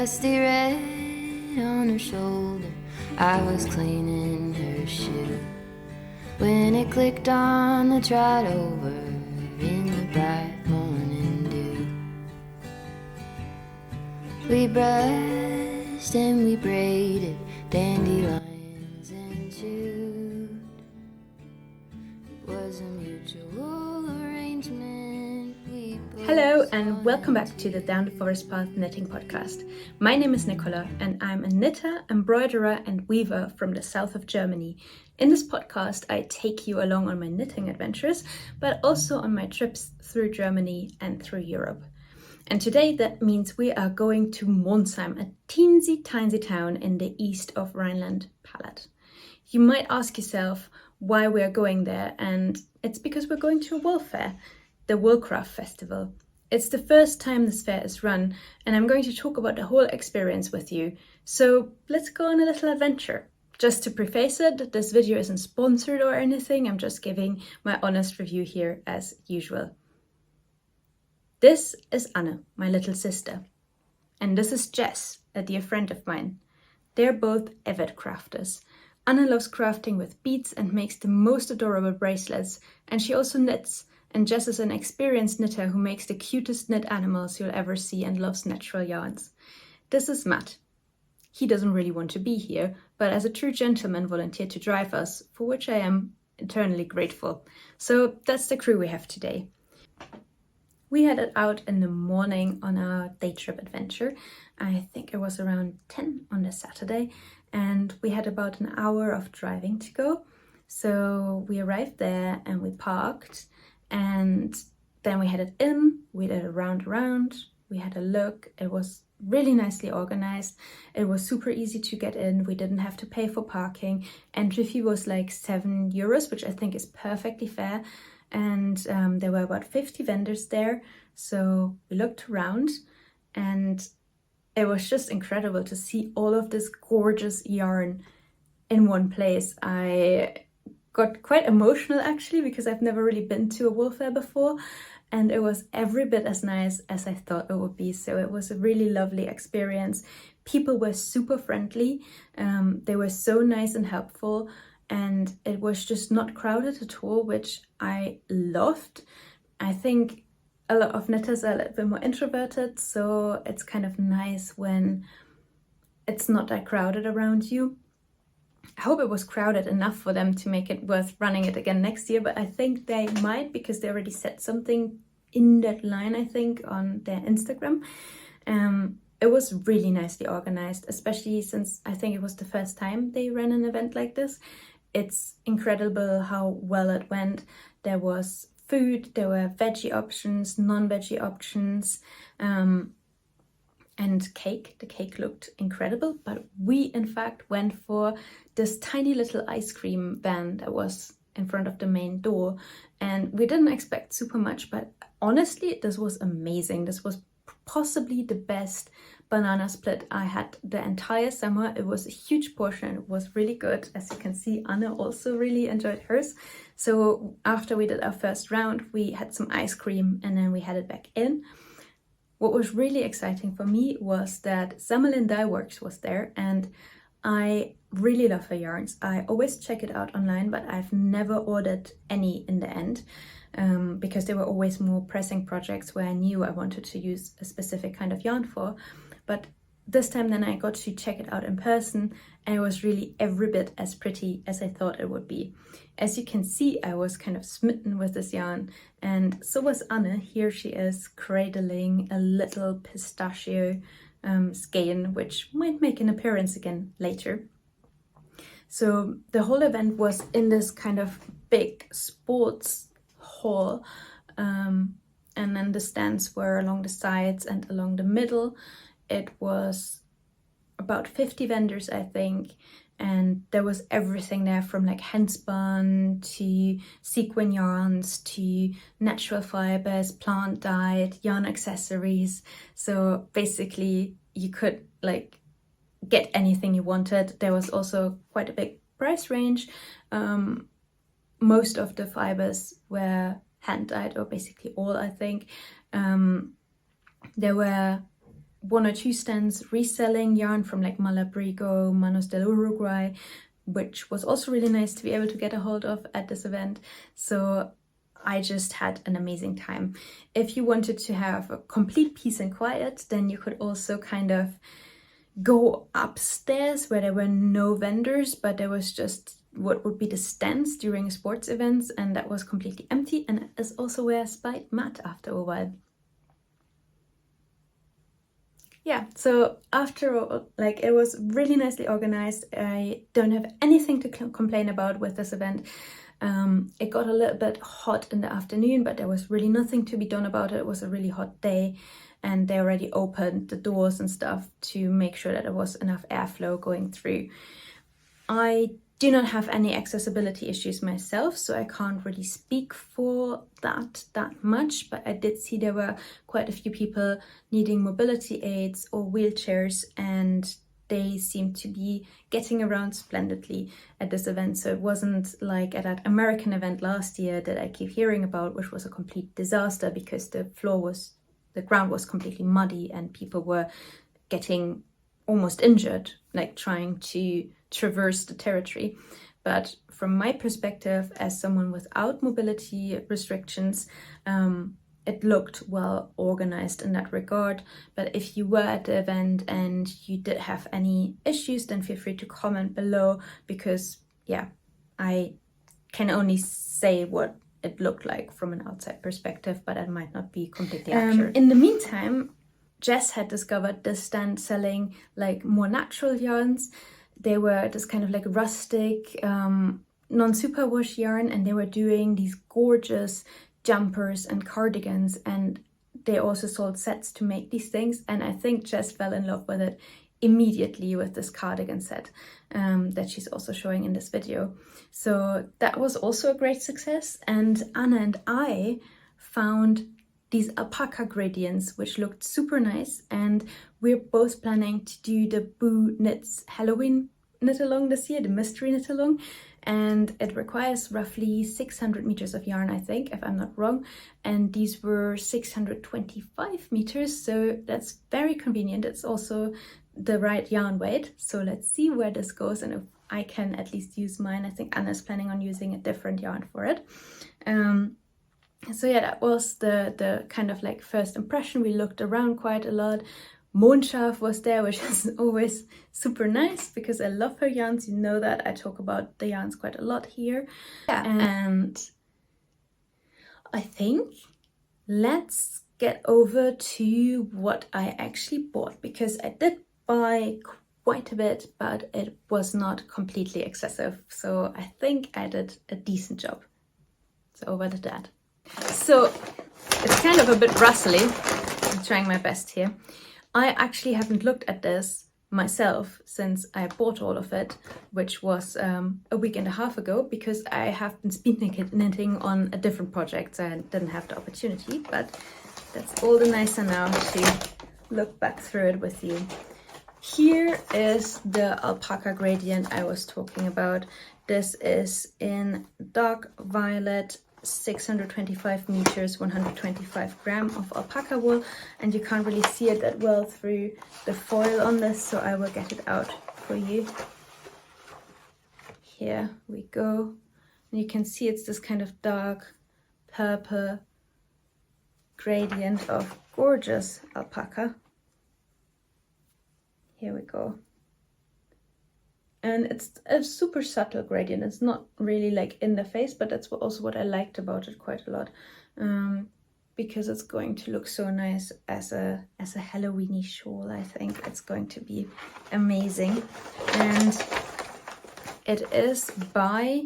rusty red on her shoulder. I was cleaning her shoe when it clicked on the trot over in the bright morning dew. We brushed and we braided dandelions and chewed. It was a mutual arrangement. Hello and welcome back to the Down the Forest Path Knitting Podcast. My name is Nicola and I'm a knitter, embroiderer and weaver from the south of Germany. In this podcast I take you along on my knitting adventures, but also on my trips through Germany and through Europe. And today that means we are going to Monsheim, a teensy tiny town in the east of Rhineland-Palatinate. You might ask yourself why we are going there, and it's because we're going to a wool fair, the Wollcraft Festival. It's the first time this fair is run, and I'm going to talk about the whole experience with you. So let's go on a little adventure. Just to preface it, this video isn't sponsored or anything, I'm just giving my honest review here as usual. This is Anne, my little sister. And this is Jess, a dear friend of mine. They're both avid crafters. Anne loves crafting with beads and makes the most adorable bracelets, and she also knits. And Jess is an experienced knitter who makes the cutest knit animals you'll ever see and loves natural yarns. This is Matt. He doesn't really want to be here, but as a true gentleman volunteered to drive us, for which I am eternally grateful. So that's the crew we have today. We headed out in the morning on our day trip adventure. I think it was around 10 on the Saturday, and we had about an hour of driving to go. So we arrived there and we parked. And then we headed in, we did a round, we had a look. It was really nicely organized. It was super easy to get in. We didn't have to pay for parking. Entry fee was like €7, which I think is perfectly fair. And there were about 50 vendors there. So we looked around and it was just incredible to see all of this gorgeous yarn in one place. I got quite emotional actually, because I've never really been to a wool fair before, and it was every bit as nice as I thought it would be. So it was a really lovely experience. People were super friendly, they were so nice and helpful, and it was just not crowded at all, which I loved. I think a lot of knitters are a little bit more introverted, so it's kind of nice when it's not that crowded around you. I hope it was crowded enough for them to make it worth running it again next year, but I think they might, because they already said something in that line, I think, on their Instagram. It was really nicely organized, especially since I think it was the first time they ran an event like this. It's incredible how well it went. There was food, there were veggie options, non-veggie options, and cake. The cake looked incredible, but we in fact went for this tiny little ice cream van that was in front of the main door, and we didn't expect super much, but honestly this was amazing. This was possibly the best banana split I had the entire summer. It was a huge portion, it was really good. As you can see, Anne also really enjoyed hers. So after we did our first round, we had some ice cream and then we headed back in. What was really exciting for me was that Samelin Dyeworks was there, and I really love her yarns. I always check it out online, but I've never ordered any in the end, because they were always more pressing projects where I knew I wanted to use a specific kind of yarn for. But this time then I got to check it out in person, and it was really every bit as pretty as I thought it would be. As you can see, I was kind of smitten with this yarn, and so was Anne. Here she is cradling a little pistachio skein, which might make an appearance again later. So the whole event was in this kind of big sports hall, and then the stands were along the sides and along the middle. It was about 50 vendors, I think, and there was everything there from like handspun to sequin yarns to natural fibers, plant dyed, yarn accessories. So basically you could like get anything you wanted. There was also quite a big price range. Most of the fibers were hand dyed, or basically all, I think. There were 1 or 2 stands reselling yarn from like Malabrigo, Manos del Uruguay, which was also really nice to be able to get a hold of at this event. So I just had an amazing time. If you wanted to have a complete peace and quiet, then you could also kind of go upstairs where there were no vendors, but there was just what would be the stands during sports events, and that was completely empty, and is also where I spied Matt after a while. Yeah, so after all, like, it was really nicely organized. I don't have anything to complain about with this event. It got a little bit hot in the afternoon, but there was really nothing to be done about it. It was a really hot day, and they already opened the doors and stuff to make sure that there was enough airflow going through. I do not have any accessibility issues myself, so I can't really speak for that much, but I did see there were quite a few people needing mobility aids or wheelchairs, and they seem to be getting around splendidly at this event. So it wasn't like at that American event last year that I keep hearing about, which was a complete disaster because the ground was completely muddy and people were getting almost injured, like trying to traverse the territory. But from my perspective, as someone without mobility restrictions, it looked well organized in that regard. But if you were at the event and you did have any issues, then feel free to comment below, because yeah, I can only say what it looked like from an outside perspective, but it might not be completely accurate. In the meantime, Jess had discovered this stand selling like more natural yarns. They were this kind of like rustic, non-superwash yarn, and they were doing these gorgeous jumpers and cardigans, and they also sold sets to make these things. And I think Jess fell in love with it immediately with this cardigan set that she's also showing in this video. So that was also a great success. And Anna and I found these alpaca gradients, which looked super nice, and we're both planning to do the Boo Knits Halloween knit along this year, the mystery knit along, and it requires roughly 600 meters of yarn, I think, if I'm not wrong, and these were 625 meters, so that's very convenient. It's also the right yarn weight, so let's see where this goes and if I can at least use mine. I think Anna's planning on using a different yarn for it. So yeah, that was the kind of like first impression. We looked around quite a lot. Monsheim was there, which is always super nice because I love her yarns. You know that I talk about the yarns quite a lot here. Yeah. And I think let's get over to what I actually bought, because I did buy quite a bit, but it was not completely excessive. So I think I did a decent job. So over to that. So it's kind of a bit rustly. I'm trying my best here. I actually haven't looked at this myself since I bought all of it, which was a week and a half ago, because I have been speed knitting on a different project, so I didn't have the opportunity, but that's all the nicer now to look back through it with you. Here is the alpaca gradient I was talking about. This is in dark violet, 625 meters, 125 gram of alpaca wool, and you can't really see it that well through the foil on this, so I will get it out for you. Here we go, and you can see it's this kind of dark purple gradient of gorgeous alpaca. Here we go. And it's a super subtle gradient. It's not really like in the face, but that's also what I liked about it quite a lot, because it's going to look so nice as a Halloweeny shawl. I think it's going to be amazing. And it is by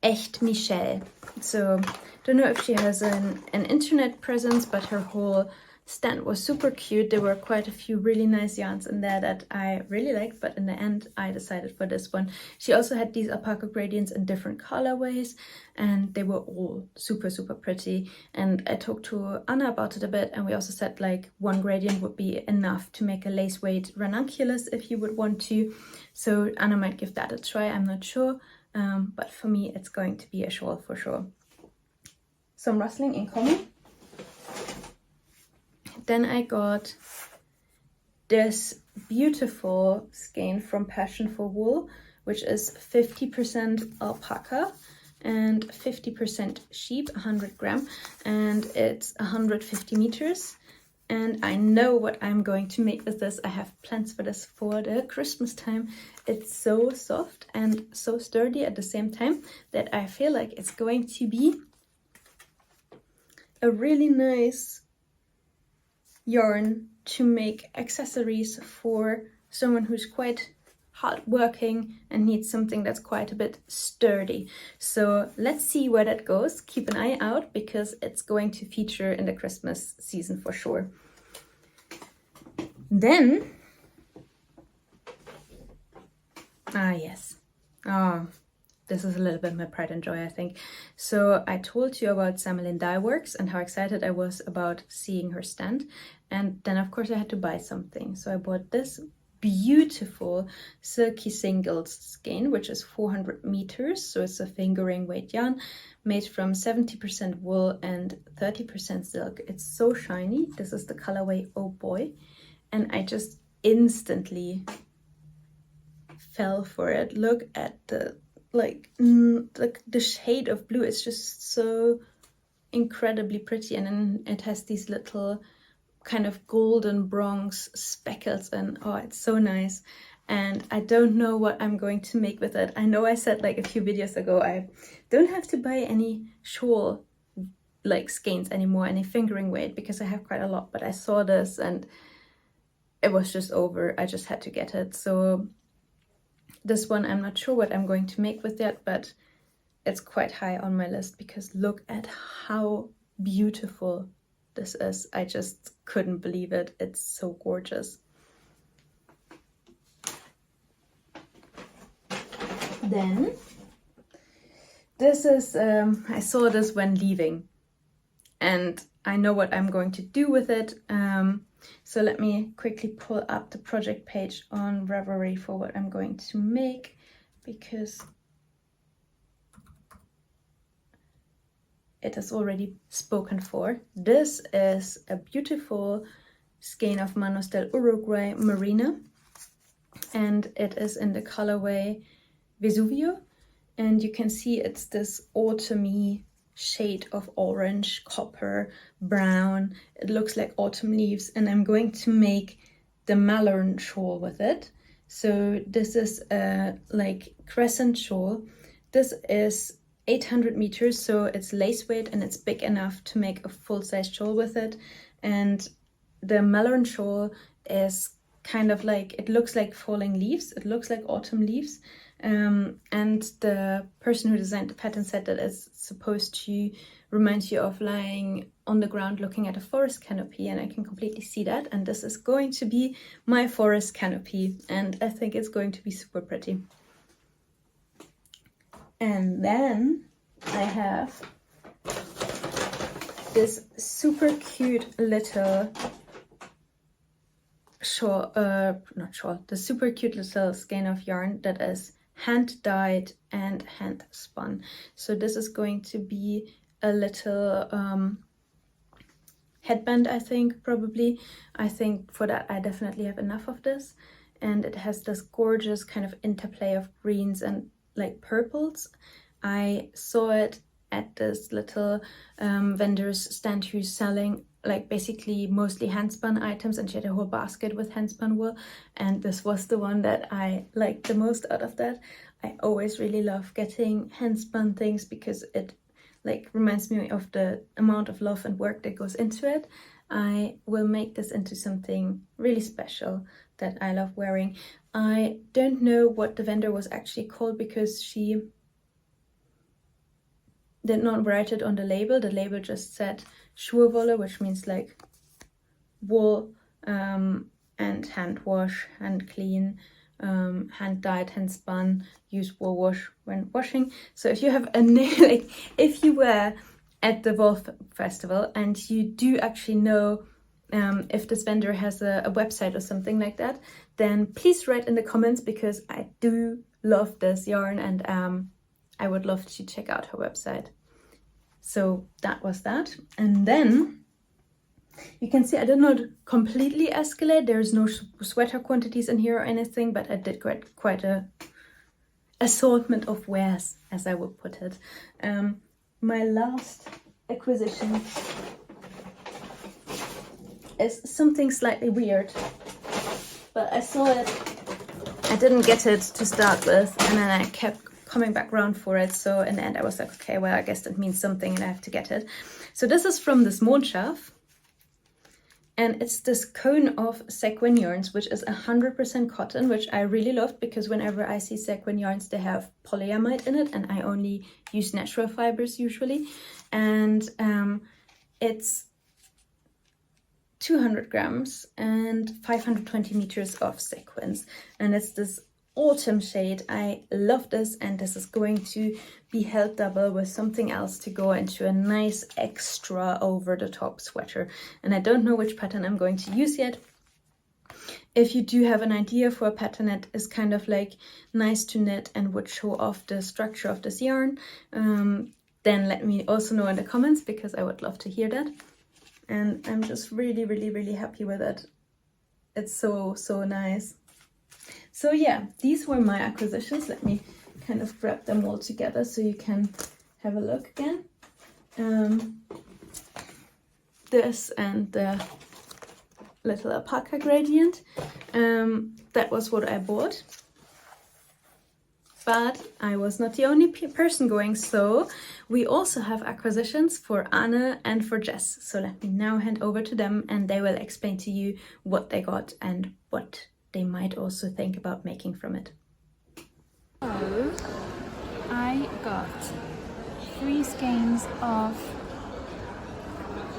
Echt Michele. So don't know if she has an internet presence, but her whole stand was super cute. There were quite a few really nice yarns in there that I really liked, but in the end I decided for this one. She also had these alpaca gradients in different colorways, and they were all super pretty. And I talked to Anna about it a bit, and we also said like one gradient would be enough to make a lace weight ranunculus if you would want to. So Anna might give that a try, I'm not sure, but for me it's going to be a shawl for sure. Some rustling incoming. Then I got this beautiful skein from Passion for Wool, which is 50% alpaca and 50% sheep, 100 gram, and it's 150 meters. And I know what I'm going to make with this. I have plans for this for the Christmas time. It's so soft and so sturdy at the same time that I feel like it's going to be a really nice yarn to make accessories for someone who's quite hardworking and needs something that's quite a bit sturdy. So let's see where that goes. Keep an eye out because it's going to feature in the Christmas season for sure. Then, yes. This is a little bit my pride and joy, I think. So I told you about Samelin Dyeworks and how excited I was about seeing her stand. And then of course I had to buy something. So I bought this beautiful silky singles skein, which is 400 meters. So it's a fingering weight yarn made from 70% wool and 30% silk. It's so shiny. This is the colorway Oh Boy. And I just instantly fell for it. Look at the the shade of blue. It's just so incredibly pretty, and then it has these little kind of golden bronze speckles, and oh, it's so nice. And I don't know what I'm going to make with it. I know I said like a few videos ago I don't have to buy any shawl like skeins anymore, any fingering weight, because I have quite a lot, but I saw this and it was just over. I just had to get it. So this one, I'm not sure what I'm going to make with that, but it's quite high on my list because look at how beautiful this is. I just couldn't believe it. It's so gorgeous. Then, this is, I saw this when leaving and I know what I'm going to do with it. So let me quickly pull up the project page on Ravelry for what I'm going to make, because it is already spoken for. This is a beautiful skein of Manos del Uruguay Marina, and it is in the colorway Vesuvio, and you can see it's this autumny shade of orange, copper, brown. It looks like autumn leaves, and I'm going to make the Malern shawl with it. So this is a like crescent shawl. This is 800 meters, so it's lace weight and it's big enough to make a full-size shawl with it. And the Malern shawl is kind of like, it looks like falling leaves, it looks like autumn leaves. And the person who designed the pattern said that it's supposed to remind you of lying on the ground looking at a forest canopy, and I can completely see that. And this is going to be my forest canopy, and I think it's going to be super pretty. And then I have this super cute little shawl, the super cute little skein of yarn that is hand dyed and hand spun. So this is going to be a little headband, I think, probably. I think for that I definitely have enough of this. And it has this gorgeous kind of interplay of greens and like purples. I saw it at this little vendor's stand who's selling like basically mostly hand-spun items, and she had a whole basket with hand-spun wool, and this was the one that I liked the most out of that. I always really love getting hand-spun things because it like reminds me of the amount of love and work that goes into it. I will make this into something really special that I love wearing. I don't know what the vendor was actually called because she did not write it on the label. The label just said Schurwolle, which means like wool, and hand wash, hand clean, hand dyed, hand spun, use wool wash when washing. So if you have a like, if you were at the Wollcraft Festival and you do actually know if this vendor has a website or something like that, then please write in the comments because I do love this yarn, and I would love to check out her website. So that was that. And then You can see I did not completely escalate. There's no sweater quantities in here or anything, but I did quite a assortment of wares, as I would put it. My last acquisition is something slightly weird, but I saw it. I didn't get it to start with, and then I kept coming back around for it. So in the end, I was like, okay, well, I guess that means something, and I have to get it. So this is from this Monsheim. And it's this cone of sequin yarns, which is 100% cotton, which I really loved because whenever I see sequin yarns, they have polyamide in it, and I only use natural fibers usually. And it's 200 grams and 520 meters of sequins. And it's this autumn shade. I love this, and this is going to be held double with something else to go into a nice extra over the top sweater. And I don't know which pattern I'm going to use yet. If you do have an idea for a pattern that is kind of like nice to knit and would show off the structure of this yarn, then let me also know in the comments, because I would love to hear that. And I'm just really, really, really happy with it. It's so, so nice. So yeah, these were my acquisitions. Let me kind of grab them all together so you can have a look again. This and the little alpaca gradient. That was what I bought. But I was not the only person going, so we also have acquisitions for Anne and for Jess. So let me now hand over to them, and they will explain to you what they got and what they might also think about making from it. So I got 3 skeins of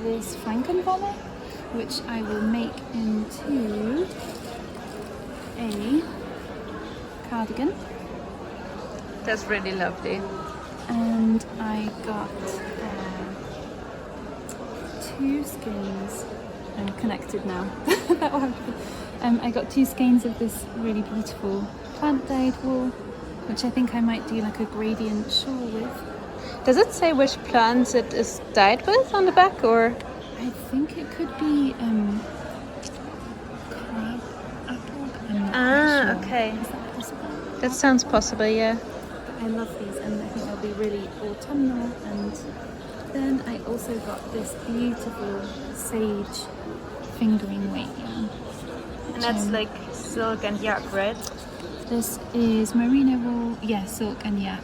this Frankenwolle, which I will make into a cardigan. That's really lovely. And I got 2 skeins. I'm connected now. That will have to be. I got 2 skeins of this really beautiful plant dyed wool, which I think I might do like a gradient shawl with. Does it say which plants it is dyed with on the back, or? I think it could be crab apple. But I'm not sure. Okay. Is that possible? That sounds possible, yeah. But I love these, and I think they'll be really autumnal. And then I also got this beautiful sage fingering weight yarn. And that's like silk and yak, right? This is merino wool, yeah, silk and yak.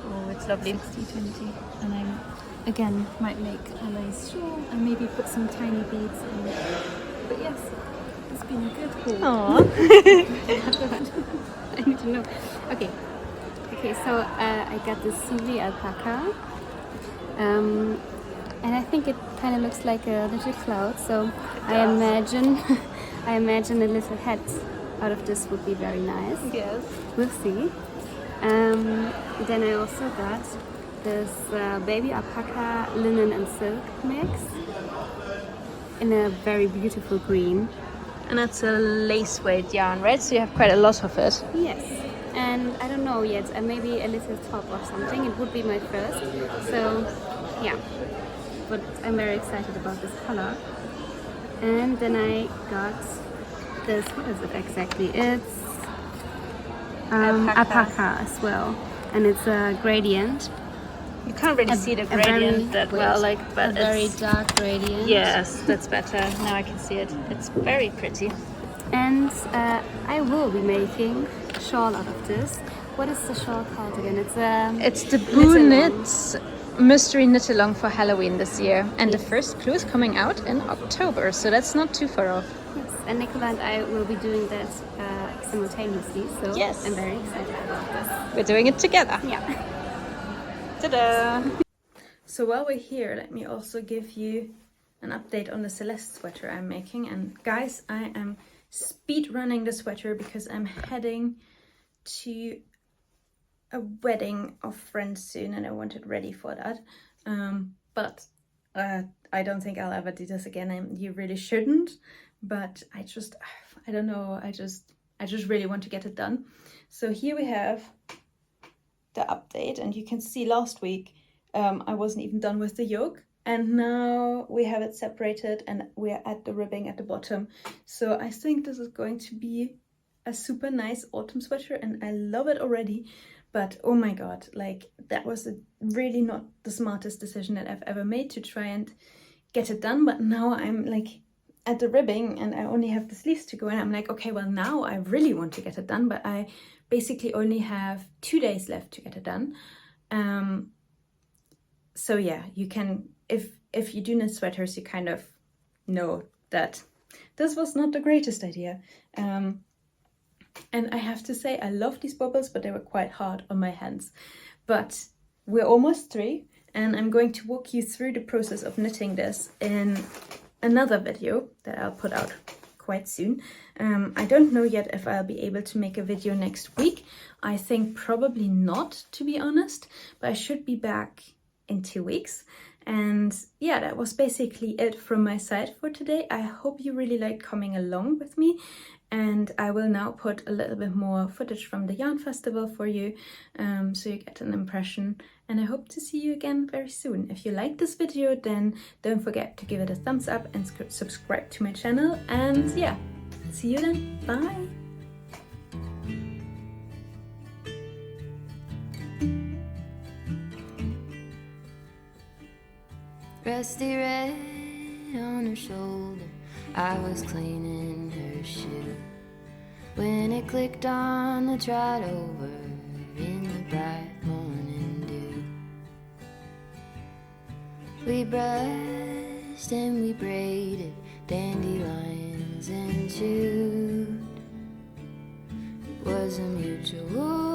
Oh, it's lovely. 60-20. And I, again, might make a lace shawl and maybe put some tiny beads in it. But yes, it's been a good haul. Aww. I need to know. Okay, so I got this Suli alpaca. And I think it kind of looks like a little cloud, so I imagine a little hat out of this would be very nice. Yes. We'll see. Then I also got this baby alpaca linen and silk mix in a very beautiful green. And that's a lace weight yarn, right? So you have quite a lot of it. Yes. And I don't know yet, maybe a little top or something. It would be my first. So yeah. But I'm very excited about this color. And then I got this, what is it exactly? It's alpaca as well. And it's a gradient. You can't really see the gradient that well, but a very dark gradient. Yes, that's better. Now I can see it. It's very pretty. And I will be making a shawl out of this. What is the shawl called again? It's the Boo Knits Mystery Knit Along for Halloween this year, and the first clue is coming out in October, so that's not too far off. Yes, and Nicola and I will be doing that simultaneously, so yes. I'm very excited about this. We're doing it together. Yeah. Ta-da! So while we're here, let me also give you an update on the Seleste sweater I'm making. And guys, I am speed running the sweater because I'm heading to a wedding of friends soon, and I want it ready for that. But I don't think I'll ever do this again, and you really shouldn't. But I don't know. I just really want to get it done. So here we have the update, and you can see last week I wasn't even done with the yoke. And now we have it separated and we're at the ribbing at the bottom. So I think this is going to be a super nice autumn sweater and I love it already. But oh my god, like that was really not the smartest decision that I've ever made to try and get it done. But now I'm like at the ribbing and I only have the sleeves to go and I'm like, okay, well now I really want to get it done, but I basically only have 2 days left to get it done. So yeah, you can, if you do knit sweaters, you kind of know that this was not the greatest idea. And I have to say, I love these bubbles, but they were quite hard on my hands. But we're almost through, and I'm going to walk you through the process of knitting this in another video that I'll put out quite soon. I don't know yet if I'll be able to make a video next week. I think probably not, to be honest, but I should be back in 2 weeks. And yeah, that was basically it from my side for today. I hope you really liked coming along with me, and I will now put a little bit more footage from the yarn festival for you, so you get an impression, and I hope to see you again very soon. If you like this video, then don't forget to give it a thumbs up and subscribe to my channel, and yeah, see you then, bye! Rusty red on her shoulder, I was cleaning her shoe when it clicked on the trot over in the bright morning dew. We brushed and we braided dandelions and chewed. It was a mutual